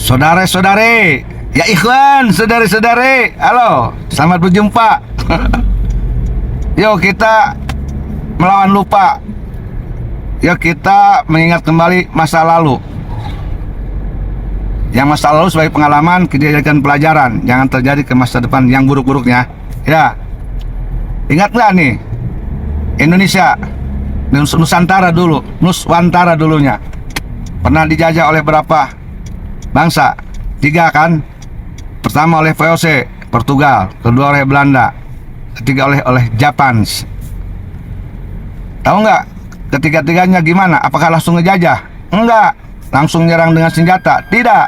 Saudara-saudari, ya ikhwan, saudari-saudari, halo, selamat berjumpa. Yuk kita melawan lupa. Yuk kita mengingat kembali masa lalu. Yang masa lalu sebagai pengalaman kita jadikan pelajaran, jangan terjadi ke masa depan yang buruk-buruknya. Ya, ingat nggak nih Indonesia, Nusantara dulu, Nuswantara dulunya pernah dijajah oleh berapa bangsa? 3 kan? Pertama oleh VOC Portugal, kedua oleh Belanda, ketiga oleh Jepang. Tahu nggak ketiga-tiganya gimana? Apakah langsung ngejajah? Enggak. Langsung nyerang dengan senjata? Tidak.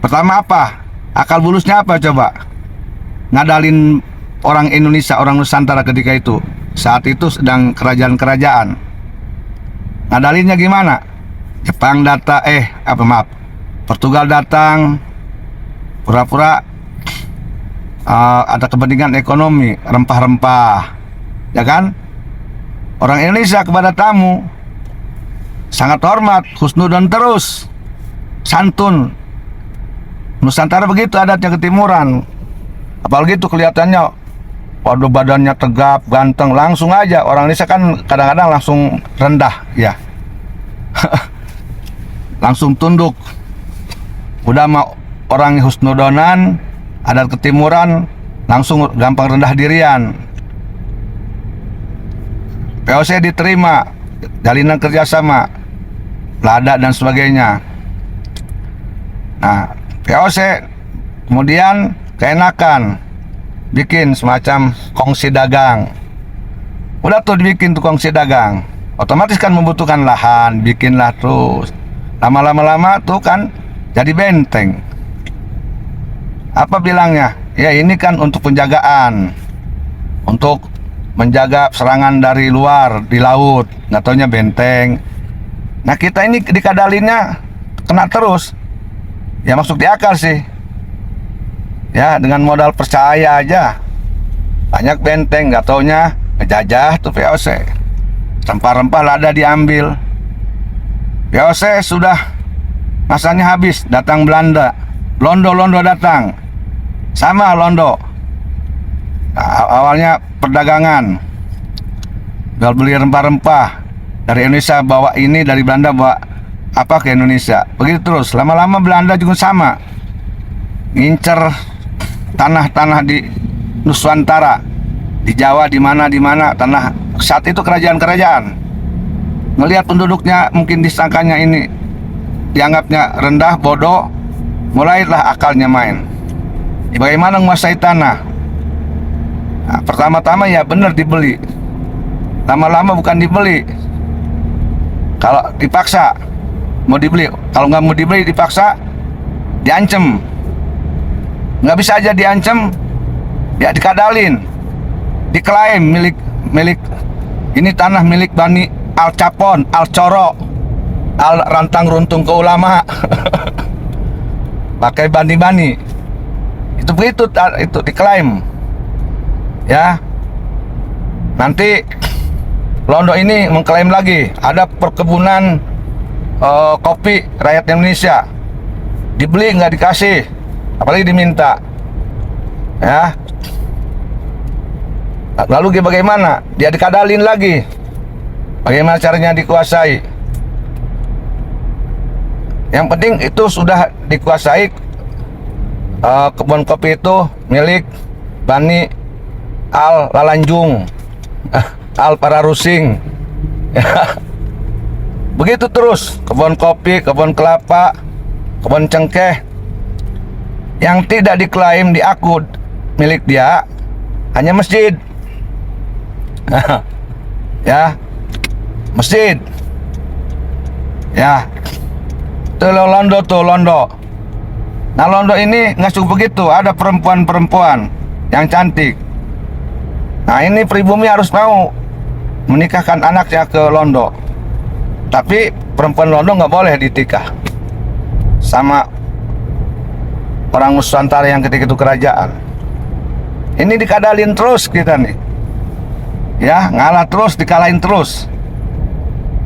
Pertama apa? Akal bulusnya apa coba? Ngadalin orang Indonesia, orang Nusantara ketika itu. Saat itu sedang kerajaan-kerajaan. Ngadalinnya gimana? Jepang Portugal datang, pura-pura ada kepentingan ekonomi, rempah-rempah, ya kan? Orang Indonesia kepada tamu sangat hormat, husnudon terus, santun. Nusantara begitu adatnya ketimuran. Apalagi itu kelihatannya, waduh badannya tegap, ganteng, langsung aja. Orang Indonesia kan kadang-kadang langsung rendah, ya. Langsung tunduk. Udah mau orang husnudonan, adat ketimuran, langsung gampang rendah dirian. VOC diterima, jalinan kerjasama, lada dan sebagainya. Nah, VOC kemudian keenakan bikin semacam kongsi dagang. Udah tuh dibikin tuh kongsi dagang, otomatis kan membutuhkan lahan, bikinlah terus. Lama-lama tuh kan jadi benteng. Apa bilangnya? Ya ini kan untuk penjagaan, untuk menjaga serangan dari luar di laut. Nggak taunya benteng. Nah kita ini dikadalinnya kena terus. Ya masuk di akal sih. Ya dengan modal percaya aja banyak benteng, nggak taunya ngejajah tuh VOC. Rempah-rempah lada diambil. VOC sudah masanya habis, datang Belanda. Londo datang. Sama Londo. Nah, awalnya perdagangan. Jual beli rempah-rempah. Dari Indonesia bawa ini, dari Belanda bawa apa ke Indonesia. Begitu terus. Lama-lama Belanda juga sama. Ngincer tanah-tanah di Nuswantara. Di Jawa, di mana tanah. Saat itu kerajaan-kerajaan. Ngelihat penduduknya mungkin disangkanya ini dianggapnya rendah, bodoh, mulailah akalnya main. Bagaimana menguasai tanah? Nah, pertama-tama ya benar dibeli. Lama-lama bukan dibeli. Kalau dipaksa mau dibeli, kalau nggak mau dibeli dipaksa, diancem. Nggak bisa aja diancem, ya dikadalin, diklaim milik ini tanah milik Bani Al Capon, Al Coro, Al Rantang Runtung ke ulama. Pakai bani-bani. Itu begitu, itu diklaim. Ya. Nanti Londo ini mengklaim lagi ada perkebunan kopi rakyat Indonesia. Dibeli nggak dikasih, apalagi diminta. Ya. Lalu bagaimana? Dia dikadalin lagi. Bagaimana caranya dikuasai? Yang penting itu sudah dikuasai. Kebun kopi itu milik Bani Al Lalanjung, Al Pararusing. Begitu terus, kebun kopi, kebun kelapa, kebun cengkeh. Yang tidak diklaim diakud milik dia hanya masjid. Ya, masjid. Ya, tuh Londo. Nah Londo ini nggak cukup begitu, ada perempuan-perempuan yang cantik. Nah ini pribumi harus mau menikahkan anaknya ke Londo. Tapi perempuan Londo nggak boleh ditikah sama orang Nusantara yang ketika itu kerajaan. Ini dikadalin terus kita nih. Ya, ngalah terus, dikalahin terus.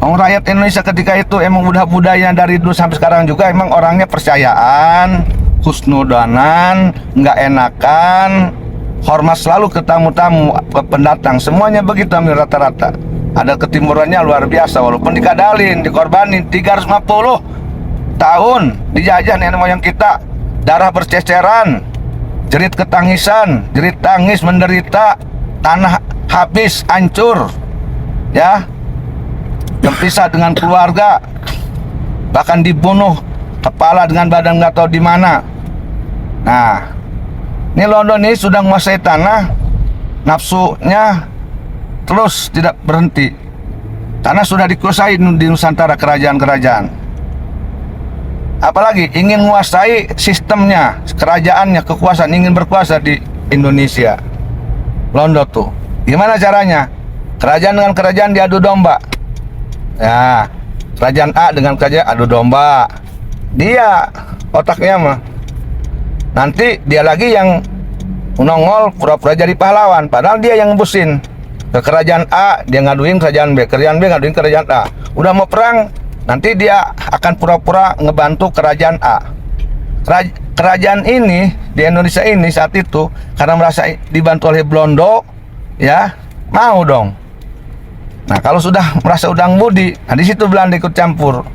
Rakyat Indonesia ketika itu emang udah budaya dari dulu sampai sekarang juga, emang orangnya percayaan, husnudanan, nggak enakan, hormat selalu ke tamu-tamu, ke pendatang, semuanya begitu hampir rata-rata. Ada ketimurannya luar biasa, walaupun dikadalin, dikorbanin 350 tahun dijajah nenek moyang kita, darah berceceran, jerit ketangisan, jerit tangis menderita, tanah habis, hancur, ya, terpisah dengan keluarga, bahkan dibunuh kepala dengan badan nggak tahu di mana. Nah, ini London ini sudah menguasai tanah, nafsunya terus tidak berhenti. Tanah sudah dikuasai di Nusantara, kerajaan-kerajaan. Apalagi ingin menguasai sistemnya, kerajaannya, kekuasaan, ingin berkuasa di Indonesia. London tuh, gimana caranya? Kerajaan dengan kerajaan diadu domba. Ya, kerajaan A dengan kerajaan adu domba. Dia otaknya mah. Nanti dia lagi yang nongol pura-pura jadi pahlawan, padahal dia yang ngebusin. Ke kerajaan A dia ngaduin kerajaan B ngaduin kerajaan A. Udah mau perang, nanti dia akan pura-pura ngebantu kerajaan A. Kerajaan ini di Indonesia ini saat itu karena merasa dibantu oleh Belanda, ya mau dong. Nah, kalau sudah merasa udang budi, nah di situ Belanda ikut campur.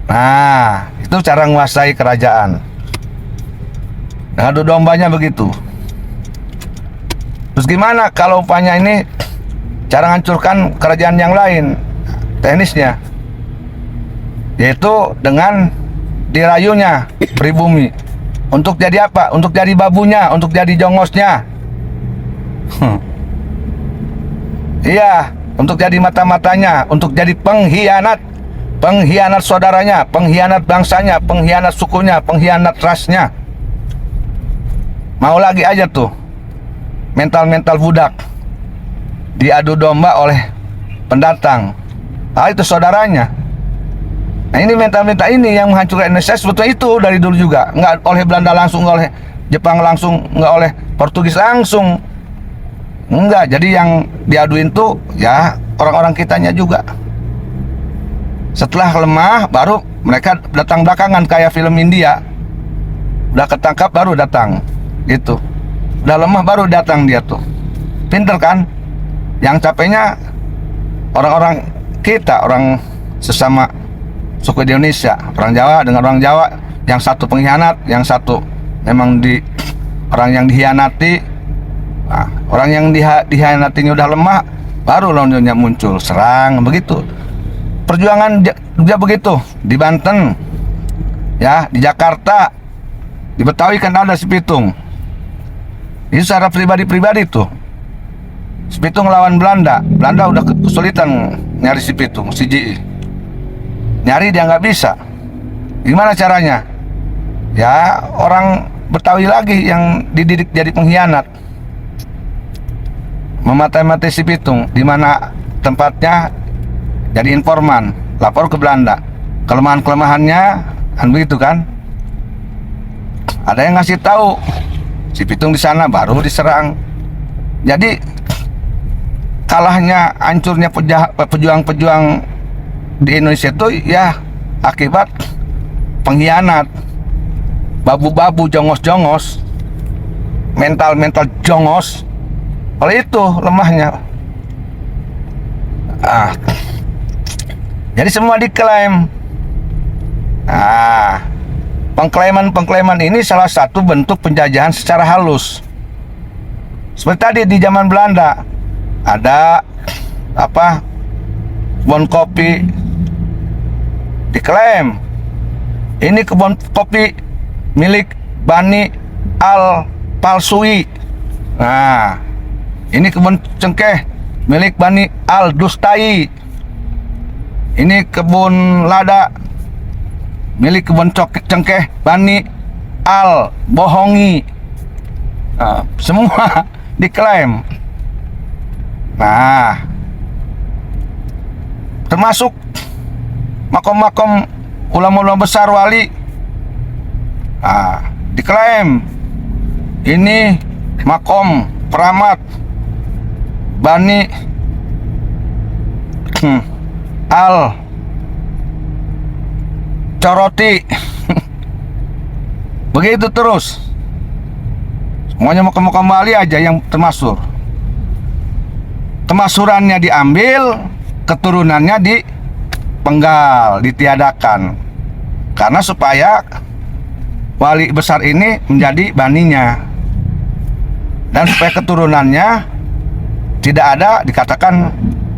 Nah, itu cara menguasai kerajaan. Nah, adu dombanya begitu. Terus gimana kalau umpamanya ini cara menghancurkan kerajaan yang lain? Teknisnya yaitu dengan dirayunya pribumi. Untuk jadi apa? Untuk jadi babunya, untuk jadi jongosnya. Iya, untuk jadi mata-matanya, untuk jadi pengkhianat. Pengkhianat saudaranya, pengkhianat bangsanya, pengkhianat sukunya, pengkhianat rasnya. Mau lagi aja tuh mental-mental budak diadu domba oleh pendatang. Ah, itu saudaranya. Nah, ini mental-mental ini yang menghancurkan Indonesia. Sebetulnya itu dari dulu juga, nggak oleh Belanda langsung, nggak oleh Jepang langsung, nggak oleh Portugis langsung, enggak. Jadi yang diaduin tuh ya orang-orang kitanya juga. Setelah lemah baru mereka datang belakangan, kayak film India. Udah ketangkap baru datang gitu. Udah lemah baru datang dia tuh. Pinter kan? Yang capeknya orang-orang kita, orang sesama suku di Indonesia, orang Jawa dengan orang Jawa, yang satu pengkhianat, yang satu memang orang yang dihianati. Nah, orang yang dihianatinya udah lemah, baru lawannya muncul, serang, begitu. Perjuangan juga begitu di Banten, ya, di Jakarta, di Betawi kan ada si Pitung. Itu secara pribadi-pribadi tuh. Si Pitung lawan Belanda. Belanda udah kesulitan nyari si Pitung, si JI. Nyari dia nggak bisa. Gimana caranya? Ya orang Betawi lagi yang dididik jadi pengkhianat. Mematai-matai si Pitung, di mana tempatnya jadi informan, lapor ke Belanda. Kelemahan-kelemahannya kan begitu kan? Ada yang ngasih tahu si Pitung di sana, baru diserang. Jadi kalahnya, hancurnya pejuang-pejuang di Indonesia itu ya akibat pengkhianat, babu-babu, jongos-jongos, mental-mental jongos. Oleh itu lemahnya. Jadi semua diklaim. Pengklaiman ini salah satu bentuk penjajahan secara halus. Seperti tadi di zaman Belanda ada kebun kopi diklaim. Ini kebun kopi milik Bani Al-Palsui. Nah, ini kebun cengkeh milik Bani Al-Dustai. Ini kebun lada milik kebun cengkeh Bani Al-Bohongi. Nah, semua diklaim. Nah, termasuk makom-makom ulama-ulama besar wali. Nah, diklaim ini makom keramat Bani al coroti. Begitu terus. Semuanya mau kembali aja yang termasur. Temasurannya diambil, keturunannya dipenggal, ditiadakan. Karena supaya wali besar ini menjadi baninya. Dan supaya keturunannya tidak ada, dikatakan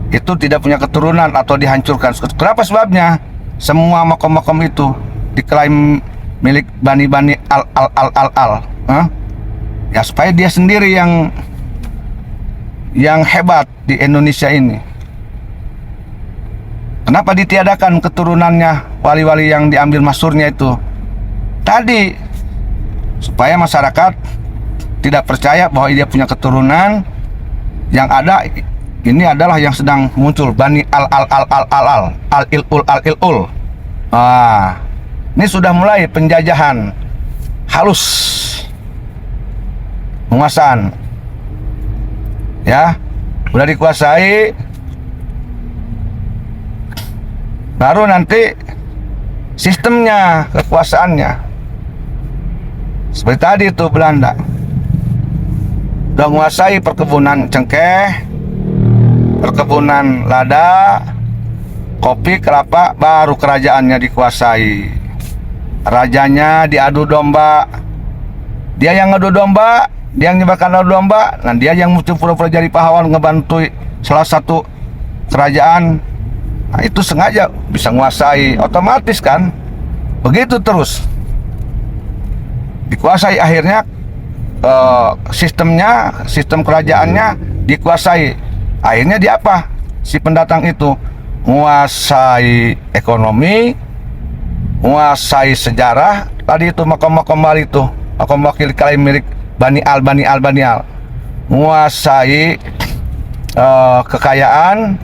itu tidak punya keturunan atau dihancurkan. Kenapa sebabnya? Semua makom-makom itu diklaim milik bani-bani al. Ya supaya dia sendiri yang hebat di Indonesia ini. Kenapa ditiadakan keturunannya wali-wali yang diambil masurnya itu? Tadi supaya masyarakat tidak percaya bahwa dia punya keturunan. Yang ada ini adalah yang sedang muncul bani al-ilul. Ini sudah mulai penjajahan halus, penguasaan, ya, udah dikuasai, baru nanti sistemnya, kekuasaannya. Seperti tadi itu Belanda udah menguasai perkebunan cengkeh, perkebunan lada, kopi, kelapa, baru kerajaannya dikuasai. Rajanya diadu domba, dia yang ngadu domba, dia yang nyebarkan adu domba, dan dia yang muncul pura-pura jadi pahlawan ngebantu salah satu kerajaan. Nah, itu sengaja bisa menguasai, otomatis kan. Begitu terus dikuasai, akhirnya sistem kerajaannya dikuasai. Akhirnya dia apa? Si pendatang itu menguasai ekonomi, menguasai sejarah. Tadi itu makam-makam Bali itu, makam wakil kalian milik Bani Al, menguasai kekayaan,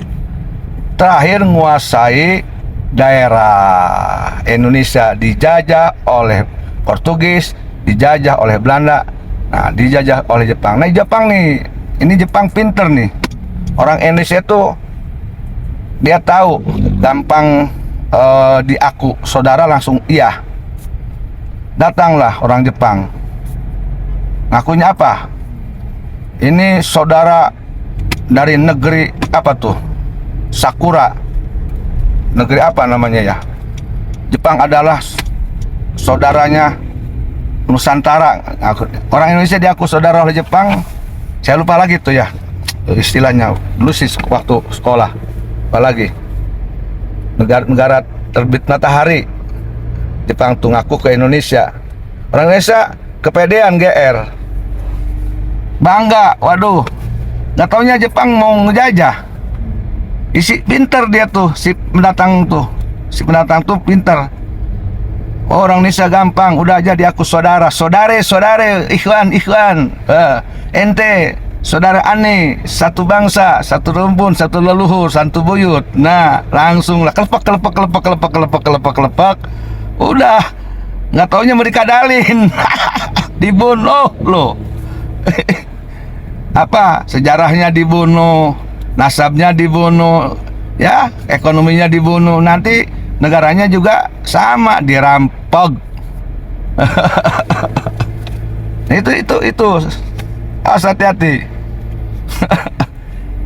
terakhir menguasai daerah Indonesia, dijajah oleh Portugis, dijajah oleh Belanda, nah dijajah oleh Jepang. Nah Jepang nih, ini Jepang pinter nih. Orang Indonesia tuh dia tahu gampang diaku saudara, langsung iya. Datanglah orang Jepang, ngakunya apa? Ini saudara dari negeri apa tuh? Sakura. Negeri apa namanya ya? Jepang adalah saudaranya Nusantara. Orang Indonesia diaku saudara oleh Jepang. Saya lupa lagi tuh ya istilahnya. Dulu sih waktu sekolah. Apalagi negara terbit matahari. Jepang tuh ngaku ke Indonesia. Orang Indonesia kepedean, GR, bangga. Waduh, nggak taunya Jepang mau ngejajah. Isi pinter dia tuh, si pendatang tuh pinter. Orang Indonesia gampang, udah aja diaku saudara, saudare, ikhwan, ente, saudara ane, satu bangsa, satu rumpun, satu leluhur, satu buyut. Nah, langsung lah kelepak. Udah, nggak taunya mereka dalin, dibunuh loh. Apa sejarahnya dibunuh, nasabnya dibunuh, ya, ekonominya dibunuh. Nanti negaranya juga sama dirampok. itu harus hati-hati.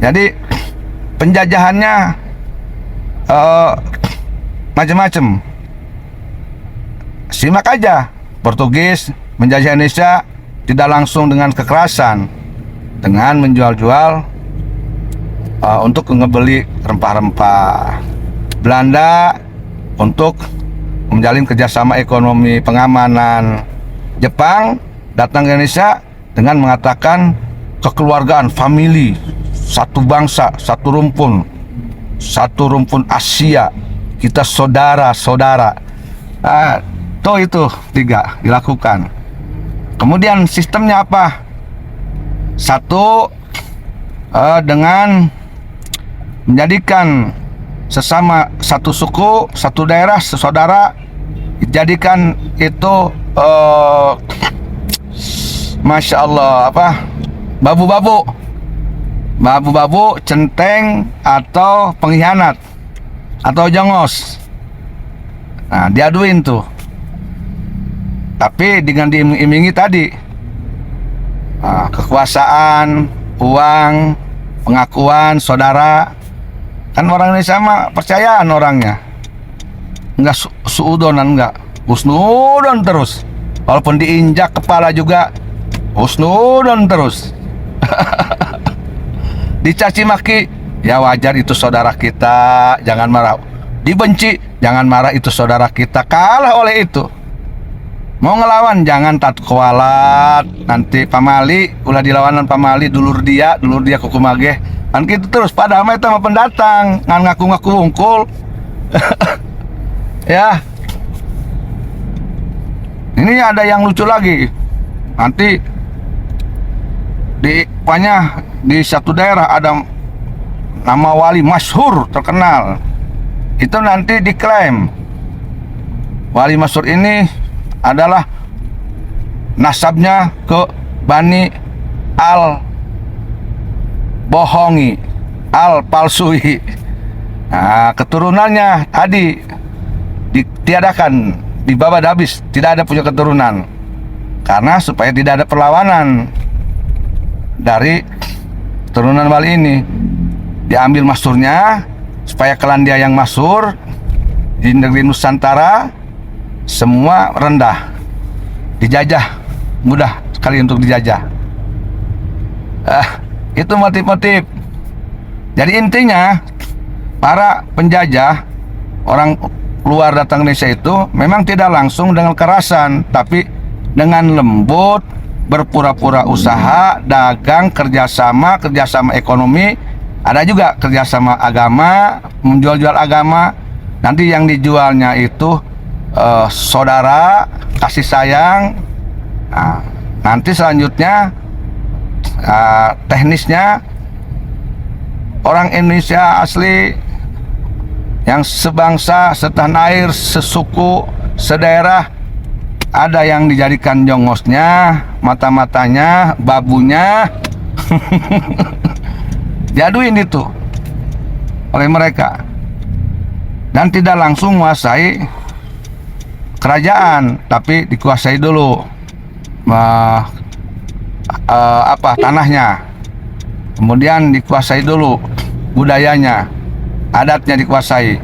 Jadi penjajahannya macam-macam. Simak aja, Portugis menjajah Indonesia tidak langsung dengan kekerasan, dengan menjual-jual untuk ngebeli rempah-rempah. Belanda untuk menjalin kerjasama ekonomi, pengamanan. Jepang datang ke Indonesia dengan mengatakan kekeluargaan, family, satu bangsa, satu rumpun Asia, kita saudara-saudara. Itu tiga dilakukan. Kemudian sistemnya apa? Satu, dengan menjadikan sesama satu suku, satu daerah, saudara, dijadikan itu Masya Allah, apa, babu-babu, centeng atau pengkhianat. atau jongos. Nah, diaduin tuh. Tapi dengan diiming-imingi tadi, kekuasaan, uang, pengakuan, saudara. Kan orang Indonesia mah percayaan orangnya. Enggak suudonan, enggak. Husnudon terus. Walaupun diinjak kepala juga husnudon terus. Dicaci maki, ya wajar, itu saudara kita, jangan marah. Dibenci, jangan marah, itu saudara kita. Kalah oleh itu. Mau ngelawan, jangan tak kualat. Nanti pamali, ulah dilawanan pamali, dulur dia kukumage. Kan gitu terus, padahal itu sama pendatang, ngan ngaku-ngaku unggul. Ya. Ini ada yang lucu lagi. Nanti di satu daerah ada nama wali masyhur terkenal. Itu nanti diklaim wali masyhur ini adalah nasabnya ke Bani Al bohongi, Al palsui. Nah, keturunannya tadi ditiadakan, dibabat habis, tidak ada punya keturunan. Karena supaya tidak ada perlawanan dari keturunan wali ini, diambil masyhurnya supaya klan dia yang masyhur di negeri Nusantara semua rendah, dijajah, mudah sekali untuk dijajah. Itu motif-motif. Jadi intinya para penjajah, orang luar datang Indonesia itu memang tidak langsung dengan kekerasan, tapi dengan lembut, berpura-pura usaha, dagang, kerjasama ekonomi, ada juga kerjasama agama, menjual-jual agama. Nanti yang dijualnya itu saudara, kasih sayang. Nah, nanti selanjutnya teknisnya orang Indonesia asli yang sebangsa, setanah air, sesuku, sedaerah, ada yang dijadikan jongosnya, mata-matanya, babunya. Diaduin itu oleh mereka, dan tidak langsung menguasai kerajaan, tapi dikuasai dulu tanahnya, kemudian dikuasai dulu budayanya, adatnya dikuasai,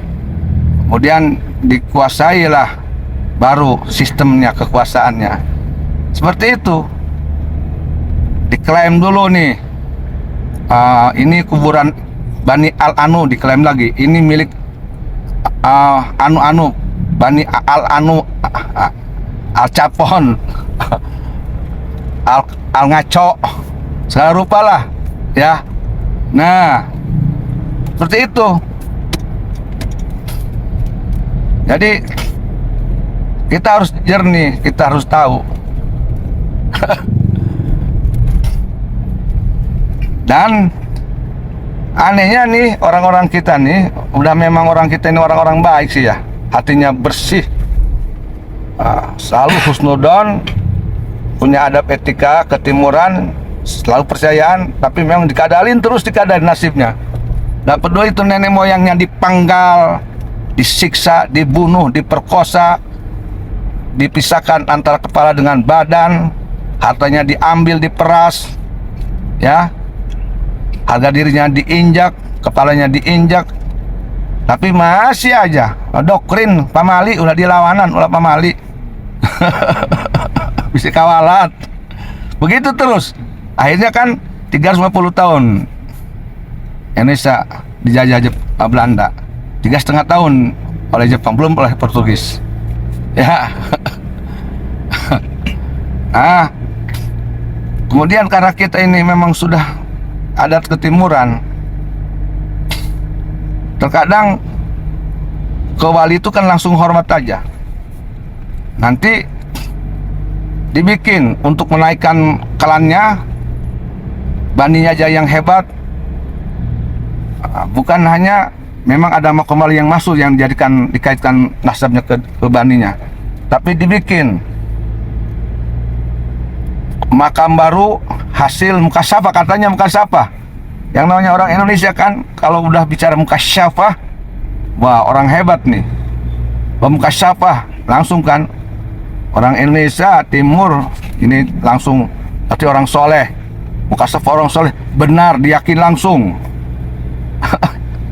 kemudian dikuasailah baru sistemnya, kekuasaannya. Seperti itu. Diklaim dulu nih, ini kuburan Bani Al-Anu, diklaim lagi ini milik Anu-Anu, Bani Al-Anu, Al-Capon, Al-Ngaco, segala rupa lah ya. Nah, seperti itu. Jadi kita harus jernih, kita harus tahu. Dan anehnya nih, orang-orang kita nih, udah memang orang kita ini orang-orang baik sih ya, hatinya bersih, selalu husnudon, punya adab etika, ketimuran, selalu percayaan, tapi memang dikadalin terus, dikadalin nasibnya. Nggak peduli itu nenek moyangnya dipanggal, disiksa, dibunuh, diperkosa, dipisahkan antara kepala dengan badan, hartanya diambil, diperas, ya, harga dirinya diinjak, kepalanya diinjak, tapi masih aja doktrin pamali, ulah dilawanan, ulah pamali. Bisa kawalat. Begitu terus. Akhirnya kan 350 tahun Indonesia dijajah Belanda, 3,5 tahun oleh Jepang, belum oleh Portugis. Ya. Nah, kemudian karena kita ini memang sudah adat ketimuran, terkadang ke wali itu kan langsung hormat aja. Nanti dibikin untuk menaikkan klannya, Bani aja yang hebat. Bukan hanya memang ada makam wali yang masuk yang dikaitkan nasabnya ke Baninya, tapi dibikin makam baru hasil mukasyafah, katanya mukasyafah. Yang namanya orang Indonesia kan kalau udah bicara mukasyafah wah orang hebat nih, pemukasyafah langsung kan, orang Indonesia Timur ini langsung berarti orang soleh, mukasyafah orang soleh, benar diyakin langsung.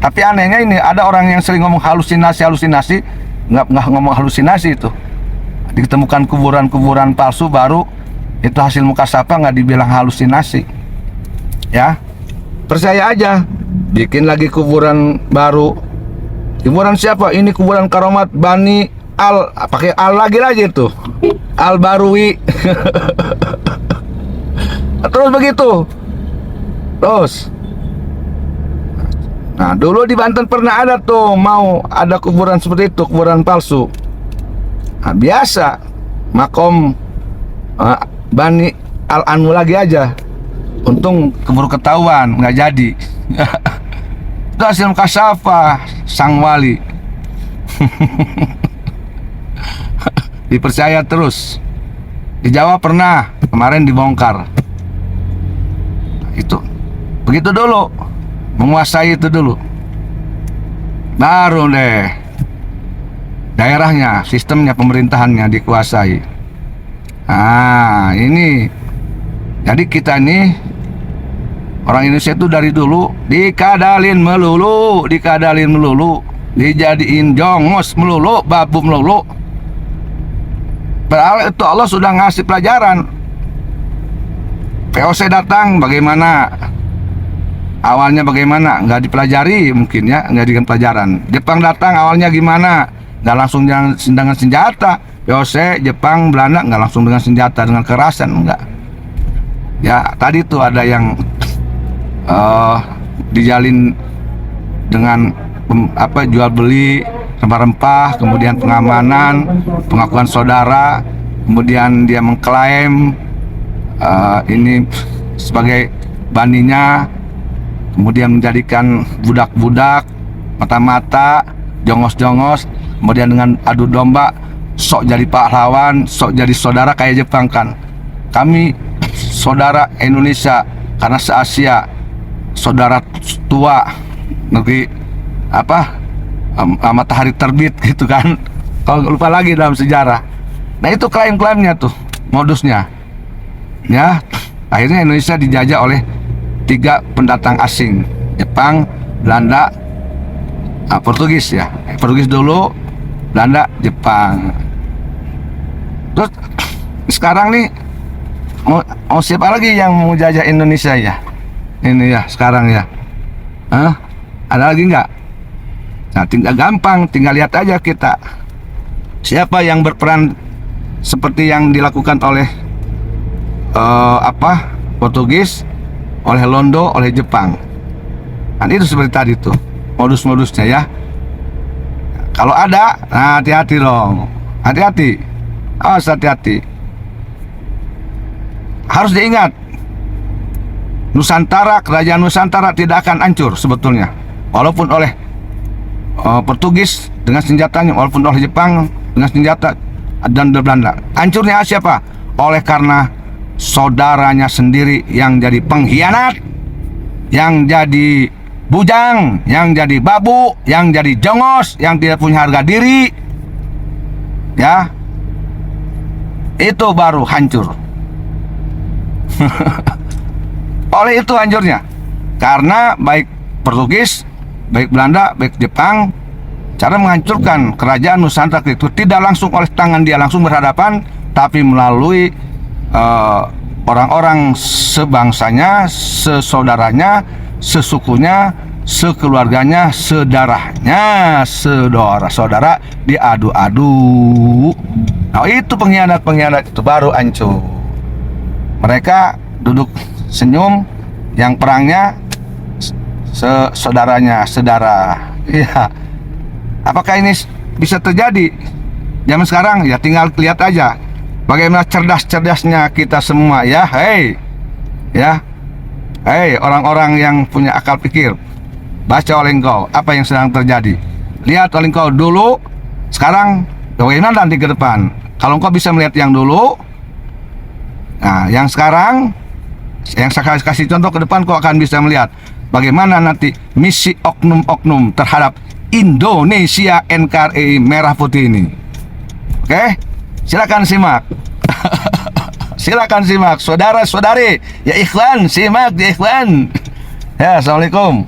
Tapi anehnya ini ada orang yang sering ngomong halusinasi, nggak ngomong halusinasi itu. Ditemukan kuburan palsu baru itu hasil mukasyafah, nggak dibilang halusinasi. Ya, percaya aja. Bikin lagi kuburan baru. Kuburan siapa? Ini kuburan Karomat Bani Al, pakai Al lagi tuh. Al Barui. Terus begitu. Terus. Nah, dulu di Banten pernah ada tuh mau ada kuburan seperti itu, kuburan palsu. Nah, biasa makom Bani Al Anu lagi aja. Untung keburu ketahuan, nggak jadi. Itu hasil mukasyafah sang wali. Dipercaya terus. Di Jawa pernah kemarin dibongkar. Itu begitu dulu, menguasai itu dulu, baru deh daerahnya, sistemnya, pemerintahannya dikuasai. Nah ini, jadi kita nih orang Indonesia itu dari dulu dikadalin melulu, dijadiin jongos melulu, babu melulu. Padahal itu Allah sudah ngasih pelajaran. VOC datang bagaimana? Awalnya bagaimana? Nggak dipelajari mungkin ya, nggak diberikan pelajaran. Jepang datang awalnya gimana? Nggak langsung dengan senjata. VOC, Jepang, Belanda nggak langsung dengan senjata, dengan kekerasan, enggak. Ya tadi tuh ada yang dijalin dengan jual beli rempah-rempah, kemudian pengamanan, pengakuan saudara, kemudian dia mengklaim ini sebagai baninya, kemudian menjadikan budak-budak, mata-mata, jongos-jongos, kemudian dengan adu domba, sok jadi pahlawan, sok jadi saudara kayak Jepang kan. Kami saudara Indonesia karena se-Asia, saudara tua negeri matahari terbit gitu kan. Kalau lupa lagi dalam sejarah. Nah itu klaim-klaimnya tuh, modusnya. Ya, akhirnya Indonesia dijajah oleh 3 pendatang asing, Jepang, Belanda, Portugis ya. Portugis dulu, Belanda, Jepang. Terus sekarang nih mau siapa lagi yang mau jajah Indonesia ya? Ini ya sekarang ya. Ada lagi nggak? Nah, tinggal gampang, tinggal lihat aja kita siapa yang berperan seperti yang dilakukan oleh Portugis, oleh Londo, oleh Jepang. Kan itu seperti tadi tuh modus-modusnya ya. Kalau ada, nah hati-hati dong, hati-hati, awas hati-hati. Harus diingat, Nusantara, kerajaan Nusantara tidak akan hancur sebetulnya, walaupun oleh Portugis dengan senjatanya, walaupun oleh Jepang dengan senjata, dan Belanda. Hancurnya siapa? Oleh karena saudaranya sendiri yang jadi pengkhianat, yang jadi bujang, yang jadi babu, yang jadi jongos, yang tidak punya harga diri. Ya, itu baru hancur. Oleh itu hancurnya, karena baik Portugis, baik Belanda, baik Jepang, cara menghancurkan kerajaan Nusantara itu tidak langsung oleh tangan dia langsung berhadapan, tapi melalui orang-orang sebangsanya, sesaudaranya, sesukunya, sekeluarganya, sedarahnya, saudara-saudara diadu-adu. Nah itu pengkhianat-pengkhianat itu baru hancur. Mereka duduk senyum, yang perangnya saudaranya, saudara. Iya. Apakah ini bisa terjadi zaman sekarang? Ya tinggal lihat aja bagaimana cerdas-cerdasnya kita semua ya. Hei orang-orang yang punya akal pikir, baca oleh engkau apa yang sedang terjadi. Lihat oleh engkau dulu, sekarang, bagaimana nanti ke depan. Kalau engkau bisa melihat yang dulu, nah yang sekarang, yang saya kasih contoh, ke depan kau akan bisa melihat bagaimana nanti misi oknum-oknum terhadap Indonesia NKRI Merah Putih ini. Oke, silakan simak. Silakan simak, saudara-saudari, ya ikhwan, simak ya ikhwan. Ya, assalamualaikum.